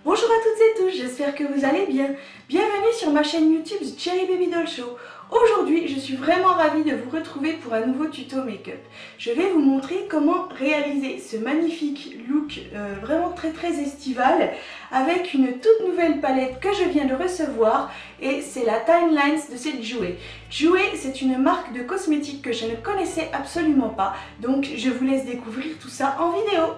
Bonjour à toutes et tous, j'espère que vous allez bien. Bienvenue sur ma chaîne YouTube The Cherry Baby Doll Show. Aujourd'hui, je suis vraiment ravie de vous retrouver pour un nouveau tuto make-up. Je vais vous montrer comment réaliser ce magnifique look vraiment très estival avec une toute nouvelle palette que je viens de recevoir et c'est la Timelines de cette Jouer. Jouer, c'est une marque de cosmétiques que je ne connaissais absolument pas, donc je vous laisse découvrir tout ça en vidéo.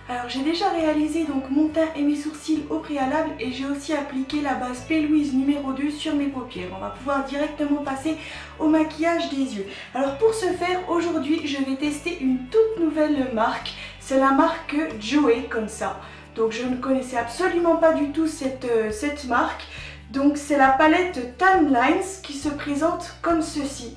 Alors j'ai déjà réalisé donc mon teint et mes sourcils au préalable et j'ai aussi appliqué la base P. Louise numéro 2 sur mes paupières. On va pouvoir directement passer au maquillage des yeux. Alors pour ce faire, aujourd'hui je vais tester une toute nouvelle marque. C'est la marque Jouer comme ça. Donc je ne connaissais absolument pas du tout cette marque. Donc c'est la palette Timelines qui se présente comme ceci.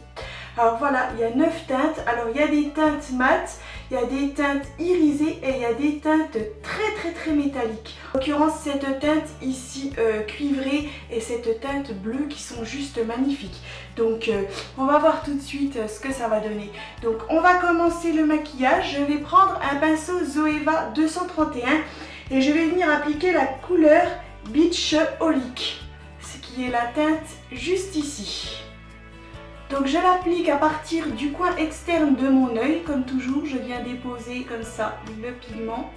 Alors voilà, il y a 9 teintes. Alors il y a des teintes mates, il y a des teintes irisées et il y a des teintes très métalliques. En l'occurrence, cette teinte ici cuivrée et cette teinte bleue qui sont juste magnifiques. Donc on va voir tout de suite ce que ça va donner. Donc on va commencer le maquillage. Je vais prendre un pinceau Zoeva 231 et je vais venir appliquer la couleur Beach Holic, ce qui est la teinte juste ici. Donc je l'applique à partir du coin externe de mon œil, comme toujours, je viens déposer comme ça le pigment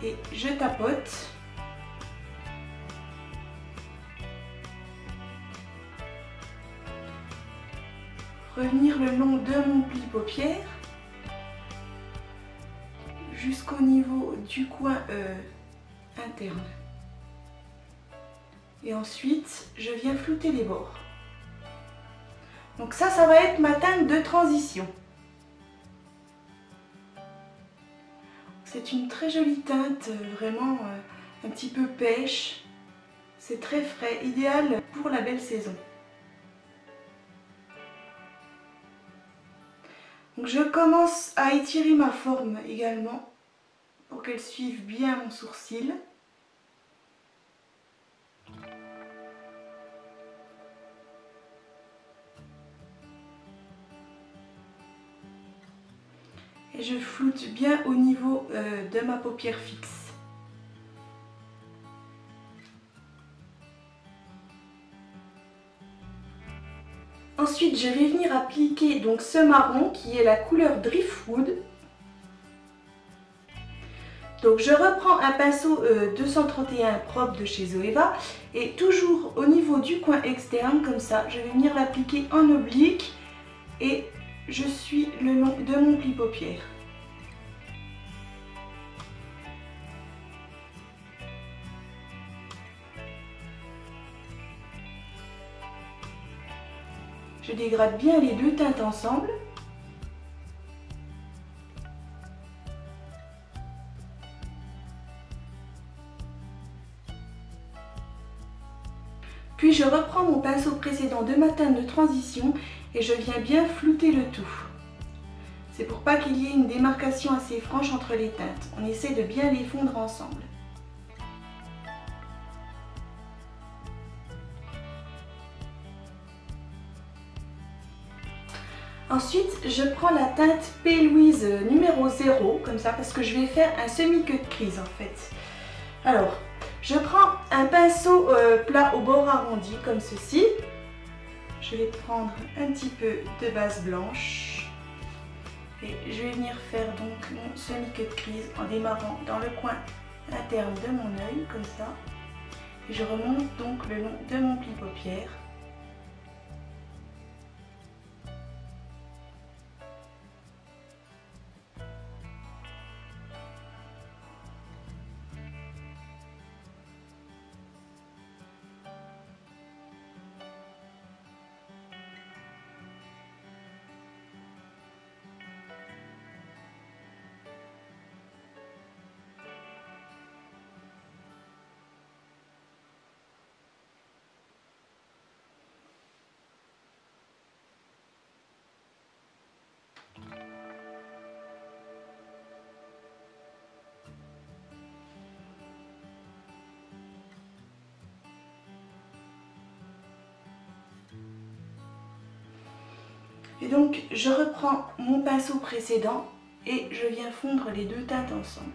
et je tapote. Revenir le long de mon pli paupière jusqu'au niveau du coin interne. Et ensuite, je viens flouter les bords. Donc ça va être ma teinte de transition. C'est une très jolie teinte, vraiment un petit peu pêche. C'est très frais, idéal pour la belle saison. Donc je commence à étirer ma forme également pour qu'elle suive bien mon sourcil. Et je floute bien au niveau de ma paupière fixe. Ensuite, je vais venir appliquer donc ce marron qui est la couleur Driftwood. Donc je reprends un pinceau 231 propre de chez Zoeva et toujours au niveau du coin externe comme ça, je vais venir l'appliquer en oblique et je suis le long de mon pli paupière. Je dégrade bien les deux teintes ensemble. Puis je reprends mon pinceau précédent de ma teinte de transition et je viens bien flouter le tout. C'est pour pas qu'il y ait une démarcation assez franche entre les teintes. On essaie de bien les fondre ensemble. Ensuite, je prends la teinte P. Louise numéro 0, comme ça, parce que je vais faire un semi-queue de crise en fait. Alors, je prends un pinceau plat au bord arrondi, comme ceci. Je vais prendre un petit peu de base blanche. Et je vais venir faire donc mon semi-queue de crise en démarrant dans le coin interne de mon œil, comme ça. Et je remonte donc le long de mon pli paupière. Et donc je reprends mon pinceau précédent et je viens fondre les deux teintes ensemble.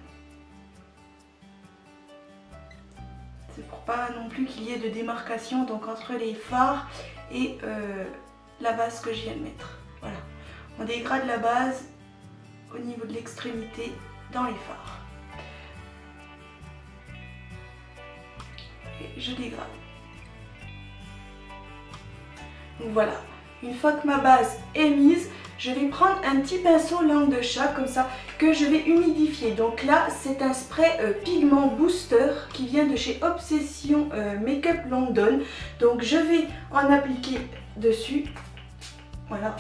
C'est pour pas non plus qu'il y ait de démarcation donc entre les fards et la base que je viens de mettre. Voilà, on dégrade la base au niveau de l'extrémité dans les fards. Et je dégrade. Donc voilà, une fois que ma base est mise, je vais prendre un petit pinceau langue de chat comme ça que je vais humidifier. Donc là, c'est un spray pigment booster qui vient de chez Obsession Makeup London. Donc je vais en appliquer dessus. Voilà.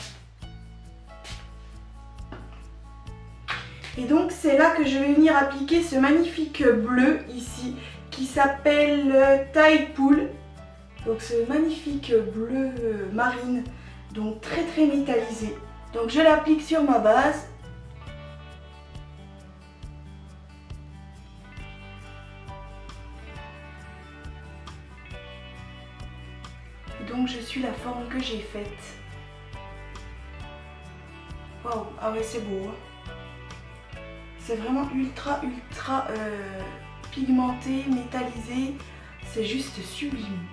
Et donc c'est là que je vais venir appliquer ce magnifique bleu ici qui s'appelle Tide Pool. Donc ce magnifique bleu marine, donc très très métallisé. Donc je l'applique sur ma base. Et donc je suis la forme que j'ai faite. Waouh, ah ouais c'est beau. Hein. C'est vraiment ultra pigmenté, métallisé. C'est juste sublime.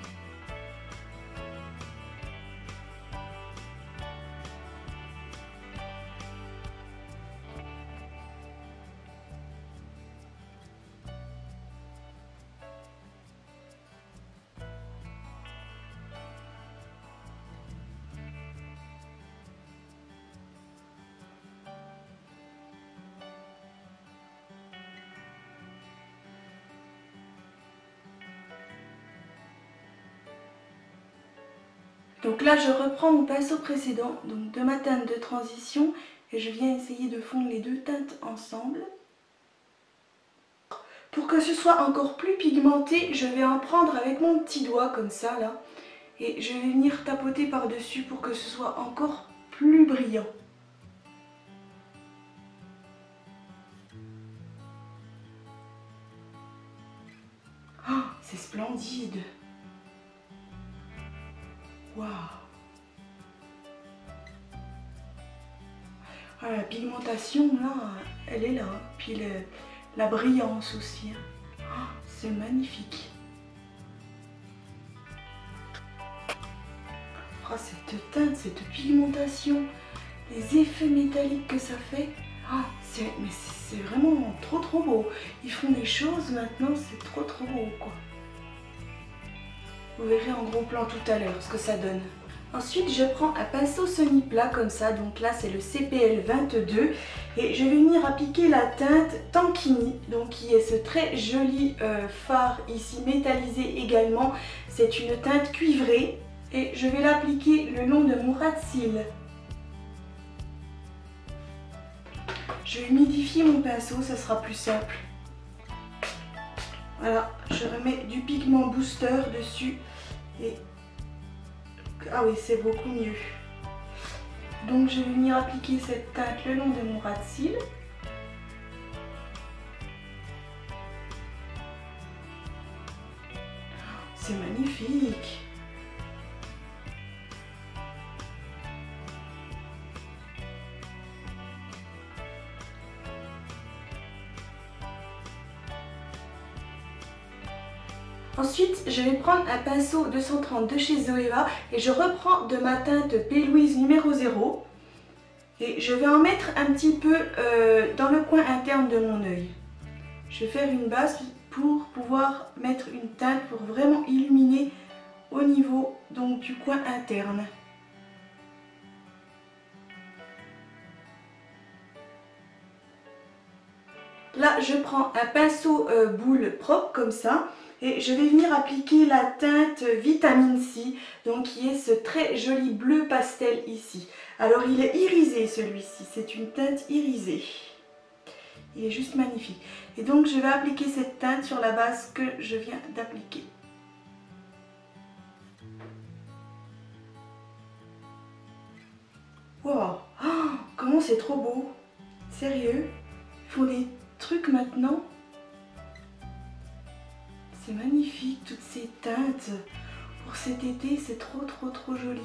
Donc là je reprends mon pinceau précédent, donc de ma teinte de transition, et je viens essayer de fondre les deux teintes ensemble. Pour que ce soit encore plus pigmenté, je vais en prendre avec mon petit doigt comme ça là, et je vais venir tapoter par dessus pour que ce soit encore plus brillant. Oh, c'est splendide! Waouh! Ah, la pigmentation là, elle est là. Puis la brillance aussi. Oh, c'est magnifique. Oh, cette teinte, cette pigmentation, les effets métalliques que ça fait. Oh, mais c'est vraiment trop beau. Ils font des choses maintenant, c'est trop beau quoi. Vous verrez en gros plan tout à l'heure ce que ça donne. Ensuite, je prends un pinceau semi-plat comme ça. Donc là, c'est le CPL 22. Et je vais venir appliquer la teinte Tankini. Donc qui est ce très joli fard ici métallisé également. C'est une teinte cuivrée. Et je vais l'appliquer le long de mon ras de cils. Je vais humidifier mon pinceau, ça sera plus simple. Voilà, je remets du pigment booster dessus et ah oui, c'est beaucoup mieux. Donc je vais venir appliquer cette teinte le long de mon ras de cils. C'est magnifique. Ensuite, je vais prendre un pinceau 230 de chez Zoeva et je reprends de ma teinte P. Louise numéro 0 et je vais en mettre un petit peu dans le coin interne de mon œil. Je vais faire une base pour pouvoir mettre une teinte pour vraiment illuminer au niveau donc du coin interne. Là, je prends un pinceau boule propre comme ça. Et je vais venir appliquer la teinte Vitamine C, donc qui est ce très joli bleu pastel ici. Alors il est irisé celui-ci, c'est une teinte irisée. Il est juste magnifique. Et donc je vais appliquer cette teinte sur la base que je viens d'appliquer. Wow, oh, comment c'est trop beau! Sérieux? Ils font des trucs maintenant. C'est magnifique, toutes ces teintes. Pour cet été, c'est trop joli.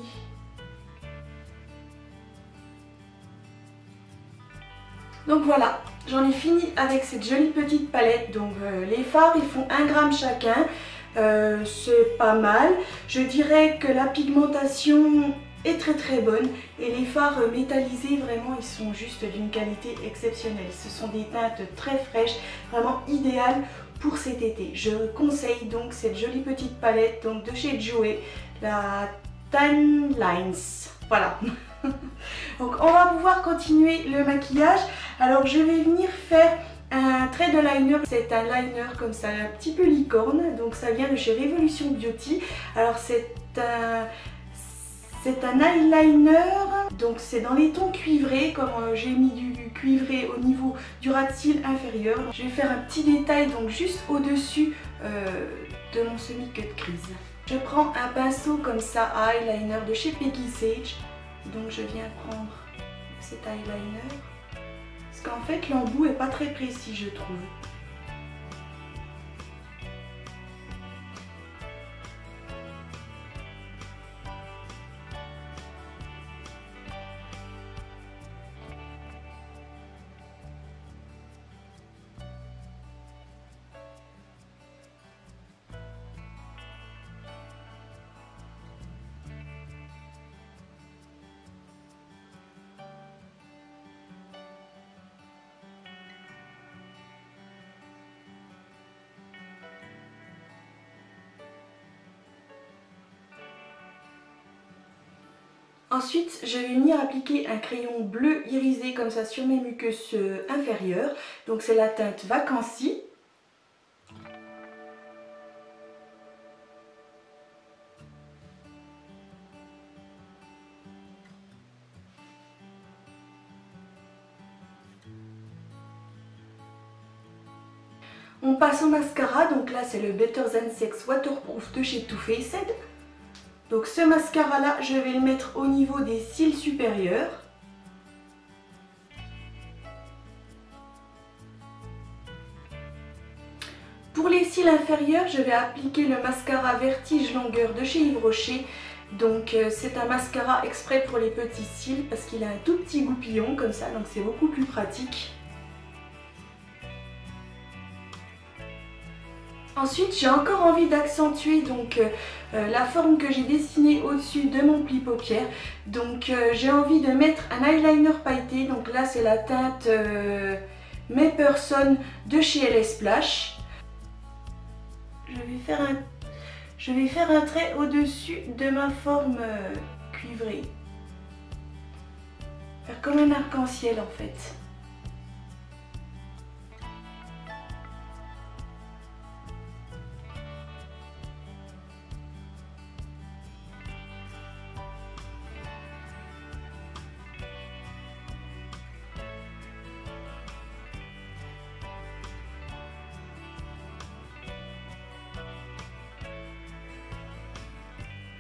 Donc voilà, j'en ai fini avec cette jolie petite palette. Donc les fards, ils font 1 gramme chacun. c'est pas mal. Je dirais que la pigmentation est très bonne et les fards métallisés, vraiment ils sont juste d'une qualité exceptionnelle. Ce sont des teintes très fraîches, vraiment idéales pour cet été. Je conseille donc cette jolie petite palette donc de chez Jouer, la Tan Lines. Voilà. Donc on va pouvoir continuer le maquillage. Alors je vais venir faire un trait de liner. C'est un liner comme ça, un petit peu licorne. Donc ça vient de chez Revolution Beauty. Alors c'est un eyeliner, donc c'est dans les tons cuivrés, comme j'ai mis du cuivré au niveau du ras de cils inférieur. Je vais faire un petit détail donc juste au-dessus de mon semi-cut crease. Je prends un pinceau comme ça à eyeliner de chez Peggy Sage. Donc je viens prendre cet eyeliner. Parce qu'en fait l'embout est pas très précis, je trouve. Ensuite, je vais venir appliquer un crayon bleu irisé comme ça sur mes muqueuses inférieures. Donc c'est la teinte Vacancy. On passe au mascara, donc là c'est le Better Than Sex Waterproof de chez Too Faced. Donc ce mascara là, je vais le mettre au niveau des cils supérieurs. Pour les cils inférieurs, je vais appliquer le mascara Vertige Longueur de chez Yves Rocher. Donc c'est un mascara exprès pour les petits cils parce qu'il a un tout petit goupillon comme ça, donc c'est beaucoup plus pratique. Ensuite, j'ai encore envie d'accentuer donc la forme que j'ai dessinée au-dessus de mon pli paupière. Donc j'ai envie de mettre un eyeliner pailleté. Donc là, c'est la teinte May Person de chez LS Splash. Je vais faire un trait au-dessus de ma forme cuivrée. Faire comme un arc-en-ciel en fait.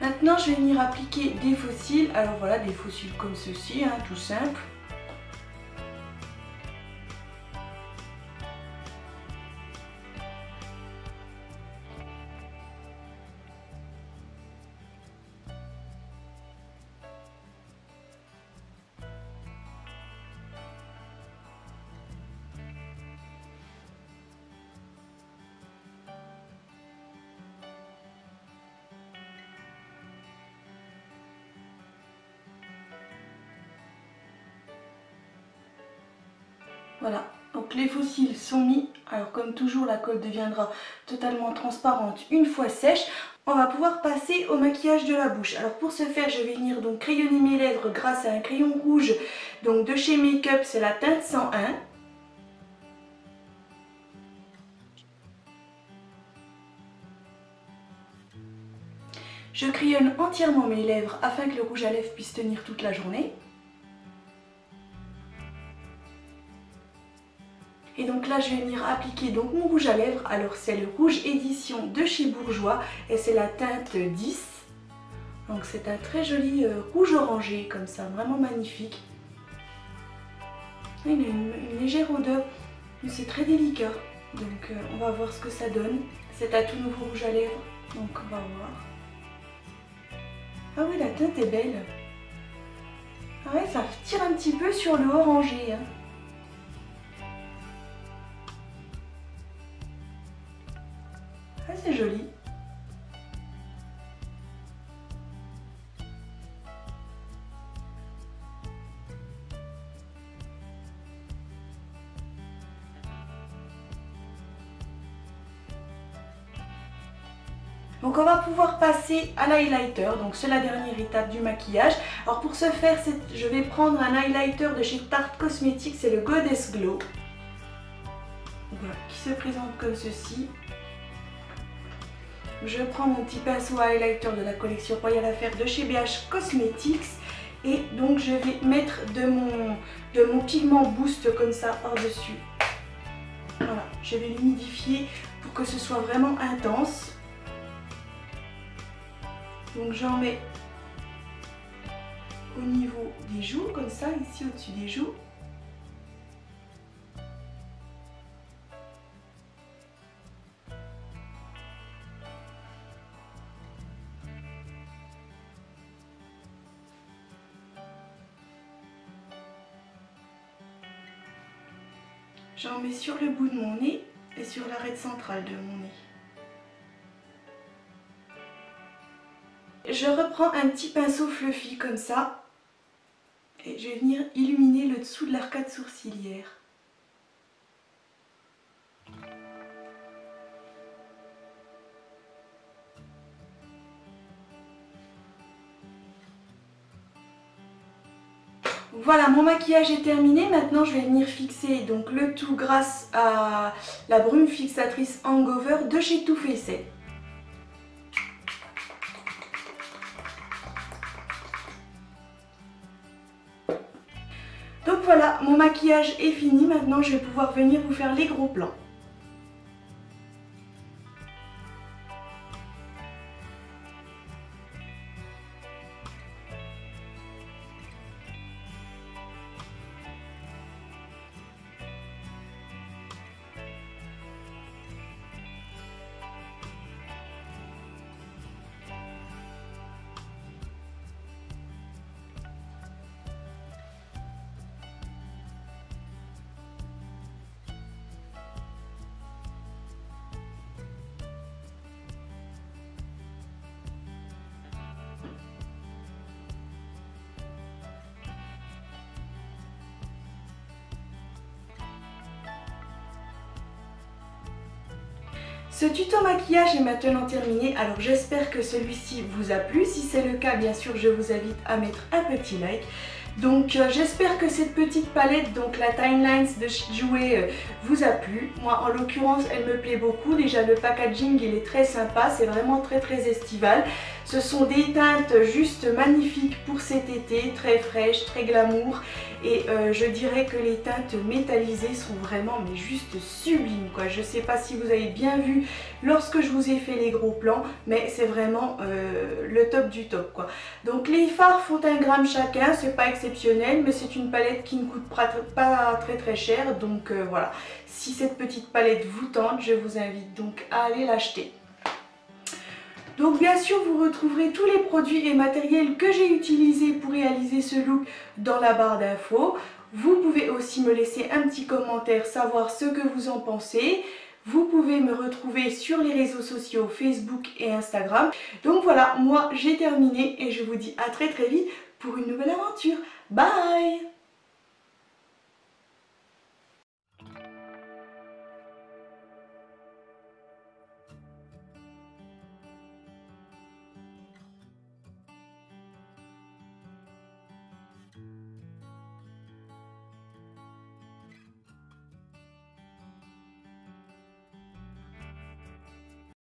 Maintenant, je vais venir appliquer des faux cils. Alors voilà, des faux cils comme ceci, hein, tout simple. Voilà, donc les faux cils sont mis. Alors comme toujours, la colle deviendra totalement transparente une fois sèche. On va pouvoir passer au maquillage de la bouche. Alors pour ce faire, je vais venir donc crayonner mes lèvres grâce à un crayon rouge donc de chez Make Up, c'est la teinte 101. Je crayonne entièrement mes lèvres afin que le rouge à lèvres puisse tenir toute la journée. Et donc là, je vais venir appliquer donc mon rouge à lèvres. Alors c'est le rouge édition de chez Bourjois et c'est la teinte 10. Donc c'est un très joli rouge orangé comme ça, vraiment magnifique. Il a une légère odeur, mais c'est très délicat. Donc on va voir ce que ça donne. C'est un tout nouveau rouge à lèvres, donc on va voir. Ah oui, la teinte est belle. Ah ouais, ça tire un petit peu sur le orangé. Hein. Ah, c'est joli. Donc on va pouvoir passer à l'highlighter, donc c'est la dernière étape du maquillage. Alors pour ce faire, je vais prendre un highlighter de chez Tarte Cosmetics, c'est le Goddess Glow. Voilà, qui se présente comme ceci. Je prends mon petit pinceau à highlighter de la collection Royal Affair de chez BH Cosmetics. Et donc je vais mettre de mon pigment boost comme ça par-dessus. Voilà, je vais l'humidifier pour que ce soit vraiment intense. Donc j'en mets au niveau des joues, comme ça, ici au-dessus des joues. J'en mets sur le bout de mon nez et sur l'arête centrale de mon nez. Je reprends un petit pinceau fluffy comme ça et je vais venir illuminer le dessous de l'arcade sourcilière. Voilà, mon maquillage est terminé. Maintenant, je vais venir fixer donc le tout grâce à la brume fixatrice Hangover de chez Too Faced. Donc voilà, mon maquillage est fini. Maintenant, je vais pouvoir venir vous faire les gros plans. Ce tuto maquillage est maintenant terminé, alors j'espère que celui-ci vous a plu. Si c'est le cas, bien sûr, je vous invite à mettre un petit like. Donc j'espère que cette petite palette, donc la Timelines de Jouer, vous a plu. Moi en l'occurrence elle me plaît beaucoup. Déjà le packaging il est très sympa, c'est vraiment très estival. Ce sont des teintes juste magnifiques pour cet été, très fraîches, très glamour. Et je dirais que les teintes métallisées sont vraiment mais juste sublimes quoi. Je sais pas si vous avez bien vu lorsque je vous ai fait les gros plans, mais c'est vraiment le top du top quoi. Donc les fards font 1 gramme chacun, c'est pas exceptionnel, mais c'est une palette qui ne coûte pas très cher. Donc voilà, si cette petite palette vous tente, je vous invite donc à aller l'acheter. Donc bien sûr vous retrouverez tous les produits et matériels que j'ai utilisés pour réaliser ce look dans la barre d'infos. Vous pouvez aussi me laisser un petit commentaire, savoir ce que vous en pensez. Vous pouvez me retrouver sur les réseaux sociaux Facebook et Instagram. Donc voilà, moi j'ai terminé et je vous dis à très vite pour une nouvelle aventure. Bye!